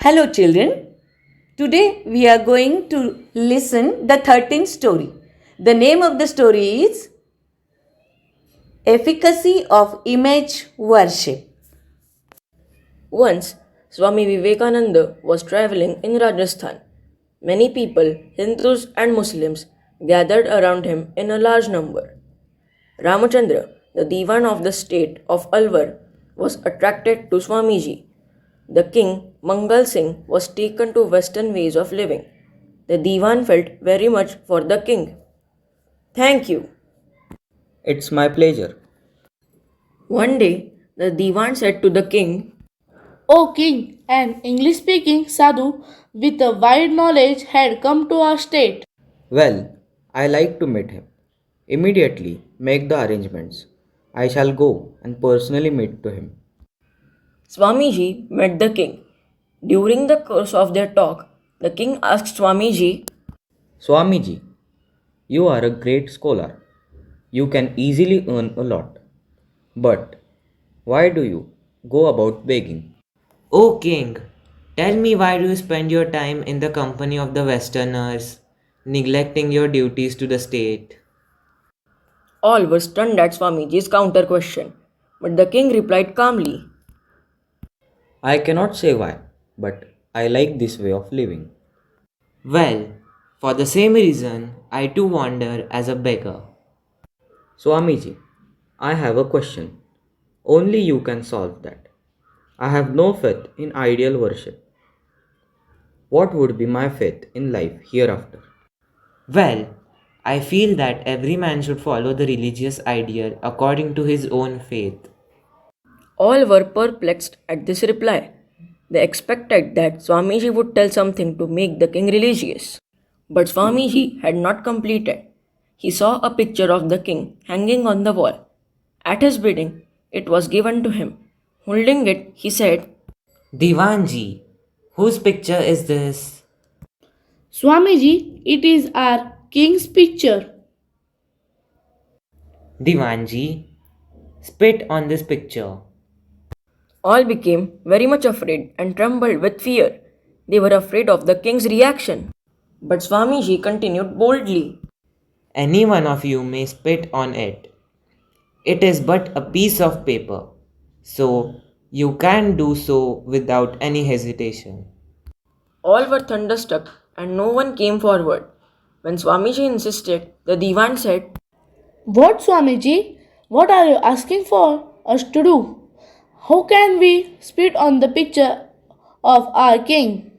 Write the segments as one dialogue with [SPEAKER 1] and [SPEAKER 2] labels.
[SPEAKER 1] Hello children. Today we are going to listen the 13th story. The name of the story is Efficacy of Image Worship.
[SPEAKER 2] Once, Swami Vivekananda was traveling in Rajasthan. Many people, Hindus and Muslims, gathered around him in a large number. Ramachandra, the Diwan of the state of Alwar, was attracted to Swamiji. The king, Mangal Singh, was taken to Western ways of living. The Diwan felt very much for the king. Thank you.
[SPEAKER 3] It's my pleasure.
[SPEAKER 2] One day, the Diwan said to the king,
[SPEAKER 4] O king, an English speaking sadhu with a wide knowledge had come to our state.
[SPEAKER 3] Well, I like to meet him. Immediately make the arrangements. I shall go and personally meet to him.
[SPEAKER 2] Swamiji met the king. During the course of their talk, the king asked Swamiji,
[SPEAKER 3] Swamiji, you are a great scholar. You can easily earn a lot. But why do you go about begging?
[SPEAKER 5] O king, tell me why do you spend your time in the company of the Westerners, neglecting your duties to the state?
[SPEAKER 2] all were stunned at Swamiji's counter question. But the king replied calmly,
[SPEAKER 3] I cannot say why, but I like this way of living.
[SPEAKER 5] Well, for the same reason, I too wander as a beggar.
[SPEAKER 3] Swamiji, I have a question. Only you can solve that. I have no faith in ideal worship. What would be my faith in life hereafter?
[SPEAKER 5] Well, I feel that every man should follow the religious ideal according to his own faith.
[SPEAKER 2] all were perplexed at this reply. They expected that Swamiji would tell something to make the king religious. But Swamiji had not completed. He saw a picture of the king hanging on the wall. At his bidding, it was given to him. Holding it, he said,
[SPEAKER 5] Divanji, whose picture is this?
[SPEAKER 4] Swamiji, it is our king's picture.
[SPEAKER 5] Divanji, spit on this picture.
[SPEAKER 2] All became very much afraid and trembled with fear. They were afraid of the king's reaction. But Swamiji continued boldly.
[SPEAKER 5] Any one of you may spit on it. It is but a piece of paper, so you can do so without any hesitation.
[SPEAKER 2] All were thunderstruck and no one came forward. When Swamiji insisted, the Divan said,
[SPEAKER 4] What, Swamiji? What are you asking for us to do? How can we spit on the picture of our king?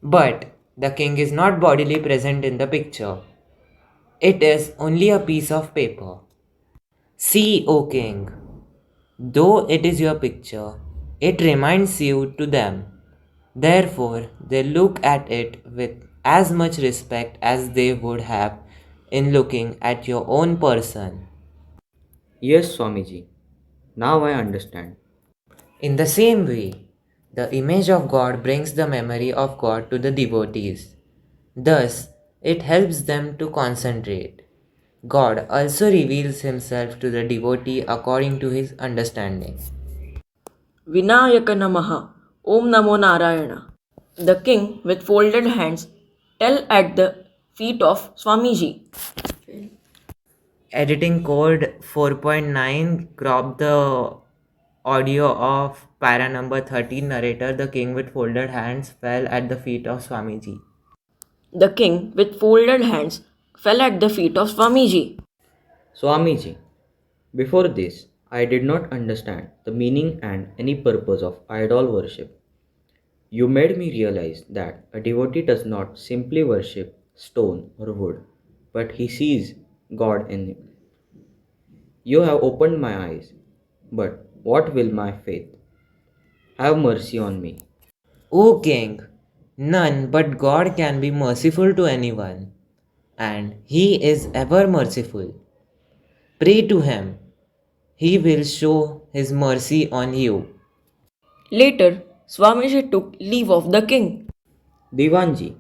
[SPEAKER 5] But the king is not bodily present in the picture. It is only a piece of paper. See, O king, though it is your picture, it reminds you to them. Therefore, they look at it with as much respect as they would have in looking at your own person.
[SPEAKER 3] Yes, Swamiji. Now I understand.
[SPEAKER 5] In the same way, the image of God brings the memory of God to the devotees. Thus, it helps them to concentrate. God also reveals himself to the devotee according to his understanding.
[SPEAKER 2] Vinayaka Namaha, Om Namo Narayana. The king, with folded hands, fell at the feet of Swamiji.
[SPEAKER 5] Editing code 4.9 cropped the audio of para number 13 narrator. The king with folded hands fell at the feet of Swamiji.
[SPEAKER 2] The king, with folded hands, fell at the feet of Swamiji.
[SPEAKER 3] Swamiji, before this, I did not understand the meaning and any purpose of idol worship. You made me realize that a devotee does not simply worship stone or wood, but he sees God in him. You have opened my eyes, but what will my faith? Have mercy on me.
[SPEAKER 5] O king, none but God can be merciful to anyone, and he is ever merciful. Pray to him, he will show his mercy on you.
[SPEAKER 2] Later, Swamiji took leave of the king.
[SPEAKER 3] Divanji,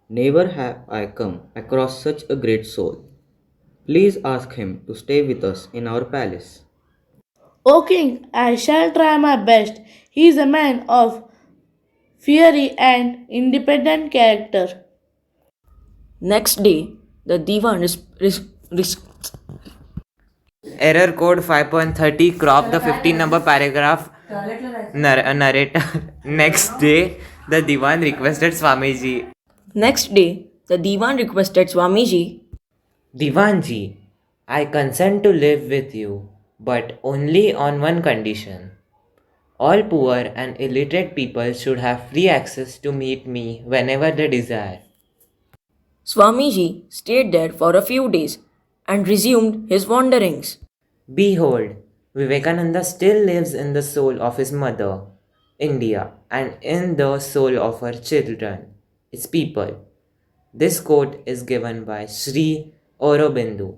[SPEAKER 3] never have I come across such a great soul. Please ask him to stay with us in our palace.
[SPEAKER 4] O king, I shall try my best. He is a man of fiery, and independent character.
[SPEAKER 2] Next day, the Divan
[SPEAKER 5] Error code 5.30, crop the 15 number paragraph narrator. Next day, the Divan requested Swamiji.
[SPEAKER 2] Next day, the Divan requested Swamiji.
[SPEAKER 5] Divanji, I consent to live with you, but only on one condition. All poor and illiterate people should have free access to meet me whenever they desire.
[SPEAKER 2] Swamiji stayed there for a few days and resumed his wanderings.
[SPEAKER 5] Behold, Vivekananda still lives in the soul of his mother, India, and in the soul of her children, its people. This quote is given by Sri Aurobindo